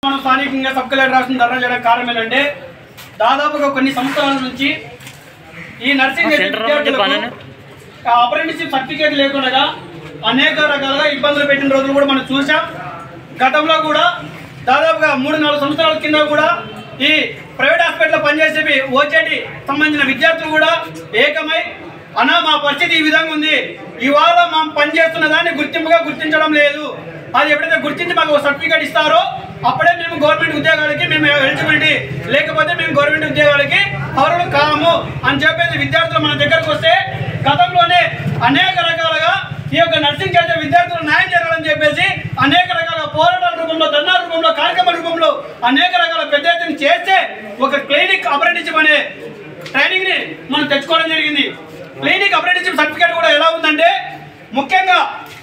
మనం స్థానికంగా sub collector రాసిన ధర్నా చేయడానికి కారణం ఏంటంటే దాదాపుగా కొన్ని సంవత్సరాల నుంచి ఈ నర్సింగ్ విద్యార్థులకు అప్రెంటిస్షిప్ సర్టిఫికేట్ లేకుండా అనేక రకాలుగా ఇబ్బందులు పెట్టిన రోజులు కూడా మనం చూసాం. గతంలో కూడా దాదాపుగా 3-4 సంవత్సరాల కింద కూడా ఈ ప్రైవేట్ హాస్పిటల్లో పనిచేసే ఓజేటీ సంబంధించిన విద్యార్థులు కూడా ఏకమై అన్నా మా పరిస్థితి ఈ విధంగా ఉంది, ఇవాళ మనం పనిచేస్తున్న దాన్ని గుర్తింపుగా గుర్తించడం లేదు, అది ఎప్పుడైతే గుర్తించి మాకు సర్టిఫికేట్ ఇస్తారో అప్పుడే మేము గవర్నమెంట్ ఉద్యోగాలకి మేము ఎలిజిబిలిటీ, లేకపోతే మేము గవర్నమెంట్ ఉద్యోగాలకి అర్హులు కాము అని చెప్పేసి విద్యార్థులు మన దగ్గరకు వస్తే గతంలోనే అనేక రకాలుగా ఈ యొక్క నర్సింగ్ చేసే విద్యార్థులు న్యాయం జరగాలని చెప్పేసి అనేక రకాల పోరాటాల రూపంలో, ధర్నా రూపంలో, కార్యక్రమ రూపంలో అనేక రకాల పెద్ద ఎత్తున చేస్తే ఒక క్లినిక్ అప్రెంటిస్షిప్ అనే ట్రైనింగ్ ని మనం తెచ్చుకోవడం జరిగింది. క్లినిక్ అప్రెంటిస్షిప్ సర్టిఫికేట్ కూడా ఎలా ఉందంటే ముఖ్యంగా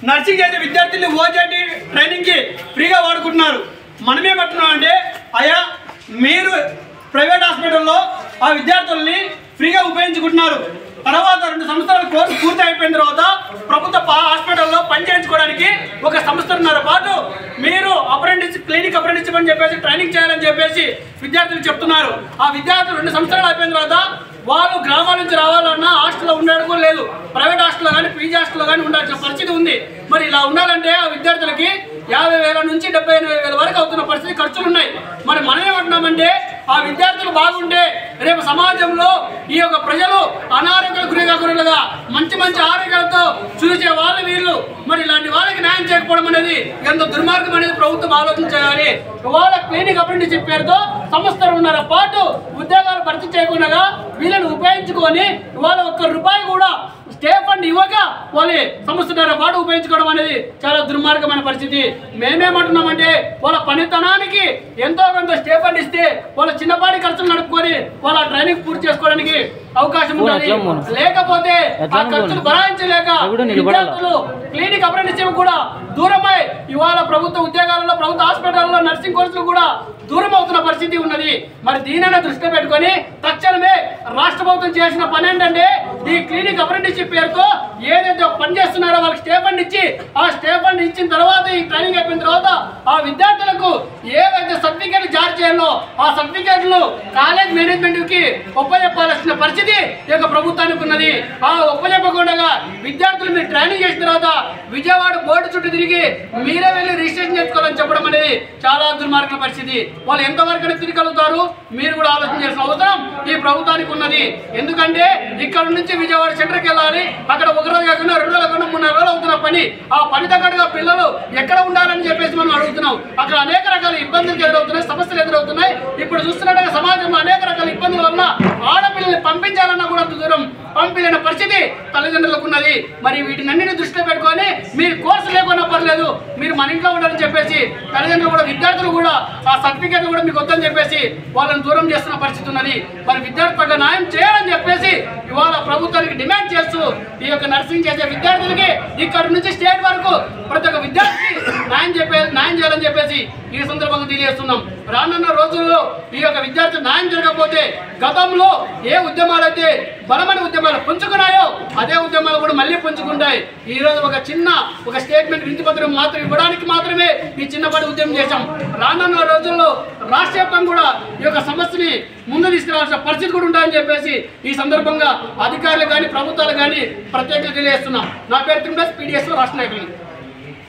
నర్సింగ్ చేసే విద్యార్థులు ఓజేటీ ట్రైనింగ్ కి ఫ్రీగా వాడుకుంటున్నారు. మనమేమంటున్నాం అంటే అయ్యా మీరు ప్రైవేట్ హాస్పిటల్లో ఆ విద్యార్థుల్ని ఫ్రీగా ఉపయోగించుకుంటున్నారు, తర్వాత 2 సంవత్సరాల కోర్సు పూర్తి అయిపోయిన తర్వాత ప్రభుత్వ హాస్పిటల్లో పనిచేయించుకోవడానికి 1 సంవత్సరాల పాటు మీరు క్లినిక్ అప్రెంటిస్షిప్ అని చెప్పేసి ట్రైనింగ్ చేయాలని చెప్పేసి విద్యార్థులు చెప్తున్నారు. ఆ విద్యార్థులు 2 సంవత్సరాలు అయిపోయిన తర్వాత వాళ్ళు గ్రామాల నుంచి రావాలన్నా హాస్టల్లో ఉండడం కూడా లేదు, ప్రైవేట్ హాస్టల్లో కానీ పీజీ హాస్టల్లో కానీ ఉండాల్సిన పరిస్థితి ఉంది. మరి ఇలా ఉండాలంటే ఆ విద్యార్థులకి 50,000 నుంచి 78,000 వరకు అవుతున్న పరిస్థితి ఖర్చులు ఉన్నాయి. మరి మనం ఏమంటున్నామంటే ఆ విద్యార్థులు బాగుంటే రేపు సమాజంలో ఈ యొక్క ప్రజలు అనారోగ్యాలకు గురి కాకుండా మంచి మంచి ఆరోగ్యాలతో చూసే వాళ్ళు వీళ్ళు, మరి ఇలాంటి వాళ్ళకి న్యాయం చేయకపోవడం అనేది ఎంత దుర్మార్గం అనేది ప్రభుత్వం ఆలోచించాలి. వాళ్ళ క్లినిక్ అప్రెంటిస్షిప్ పేరుతో సంవత్సరంన్నర పాటు ఉద్యోగాలు భర్తీ చేయకుండా వీళ్ళని ఉపయోగించుకొని వాళ్ళ ₹1 కూడా స్టే ఫండ్ ఇవ్వక వాళ్ళు సంవత్సరాల పాటు ఉపయోగించుకోవడం అనేది చాలా దుర్మార్గమైన పరిస్థితి. మేమేమంటున్నామంటే వాళ్ళ పనితనానికి ఎంతో కొంత స్టే ఫండ్ ఇస్తే వాళ్ళ చిన్నపాటి ఖర్చులు నడుపుకొని వాళ్ళ ట్రైనింగ్ పూర్తి చేసుకోవడానికి అవకాశం ఉంటుంది. లేకపోతే ఆ ఖర్చులు భరాయించలేక విద్యార్థులు క్లినిక్ అప్రెంటిస్షిప్ కూడా దూరమై ఇవాళ ప్రభుత్వ ఉద్యోగాలలో, ప్రభుత్వ హాస్పిటల్లో నర్సింగ్ కోర్సులు కూడా దూరం అవుతున్న పరిస్థితి ఉన్నది. మరి దీనిని దృష్టిలో పెట్టుకొని తక్షణమే రాష్ట్ర ప్రభుత్వం చేసిన పని ఏంటంటే ఈ క్లినిక్ అప్రెంటిస్షిప్ పేరుతో ఏదైతే పని చేస్తున్నారో వాళ్ళకి స్టే ఫండ్ ఇచ్చి, ఆ స్టే ఫండ్ ఇచ్చిన తర్వాత ఈ ట్రైనింగ్ అయిపోయిన తర్వాత ఆ విద్యార్థులకు ఏవైతే సర్టిఫికేట్లు జారీ చేయాలో ఆ సర్టిఫికేట్లు కాలేజ్ మేనేజ్మెంట్ కి ఒప్పజెప్పాల్సిన పరిస్థితి ఈ యొక్క ప్రభుత్వానికి ఉన్నది. ఆ ఒప్పజెప్పకుండా విద్యార్థులు మీరు ట్రైనింగ్ చేసిన తర్వాత విజయవాడ బోర్డు చుట్టూ తిరిగి మీరే వెళ్ళి రిజిస్ట్రేషన్ చేసుకోవాలని చెప్పడం అనేది చాలా దుర్మార్గ పరిస్థితి. వాళ్ళు ఎంతవరకు తిరగలుగుతారు మీరు కూడా ఆలోచించాల్సిన అవసరం ఈ ప్రభుత్వానికి ఉన్నది. ఎందుకంటే ఇక్కడ నుంచి విజయవాడ సెంటర్కి వెళ్ళాలి, అక్కడ 1 రోజు కాకుండా 2 రోజులు కాకుండా 3-4 రోజులు అవుతున్న పని, ఆ పని తగ్గట్టుగా పిల్లలు ఎక్కడ ఉండాలని చెప్పేసి మనం అడుగుతున్నాం. అక్కడ అనేక రకాల ఇబ్బందులు ఎదురవుతున్నాయి, సమస్యలు ఎదురవుతున్నాయి. ఇప్పుడు చూస్తున్నట్టుగా సమాజంలో అనేక రకాల ఇబ్బందుల వల్ల ఆడపిల్లల్ని పంపించాలన్నా కూడా దూరం పంపించిన పరిస్థితి తల్లిదండ్రులకు ఉన్నది. మరి వీటినన్నింటినీ దృష్టిలో పెట్టుకొని మీరు కోర్సు లేకుండా పర్లేదు, మీరు మన ఇంట్లో ఉండాలని చెప్పేసి తల్లిదండ్రులు కూడా విద్యార్థులు కూడా ఆ సర్టిఫికేట్ కూడా మీకు వద్దని చెప్పేసి వాళ్ళని దూరం చేస్తున్న పరిస్థితి ఉన్నది. మరి విద్యార్థులకు న్యాయం చేయాలని చెప్పేసి ఇవాళ ప్రభుత్వానికి డిమాండ్ చేస్తూ ఈ యొక్క నర్సింగ్ చేసే విద్యార్థులకి ఇక్కడ నుంచి స్టేట్ వరకు ప్రతి ఒక్క విద్యార్థికి న్యాయం చేయాలని చెప్పేసి ఈ సందర్భంగా తెలియజేస్తున్నాం. రానున్న రోజుల్లో ఈ యొక్క విద్యార్థి న్యాయం జరగకపోతే గతంలో ఏ ఉద్యమాలు అయితే బలమైన ఉద్యమాలు పుంజుకున్నాయో అదే ఉద్యమాలు కూడా మళ్ళీ పుంజుకుంటాయి. ఈ రోజు ఒక స్టేట్మెంట్ వినతిపత్రం మాత్రం ఇవ్వడానికి మాత్రమే ఈ చిన్నపాటి ఉద్యమం చేశాం. రానున్న రోజుల్లో రాష్ట్ర వ్యాప్తంగా కూడా ఈ యొక్క సమస్యని ముందు తీసుకురావాల్సిన పరిస్థితి కూడా ఉంటాయని చెప్పేసి ఈ సందర్భంగా అధికారులు కానీ ప్రభుత్వాలు కానీ ప్రత్యేకంగా తెలియజేస్తున్నాం. నా పేరు తిరుమల, PDS రాష్ట్ర నాయకులు.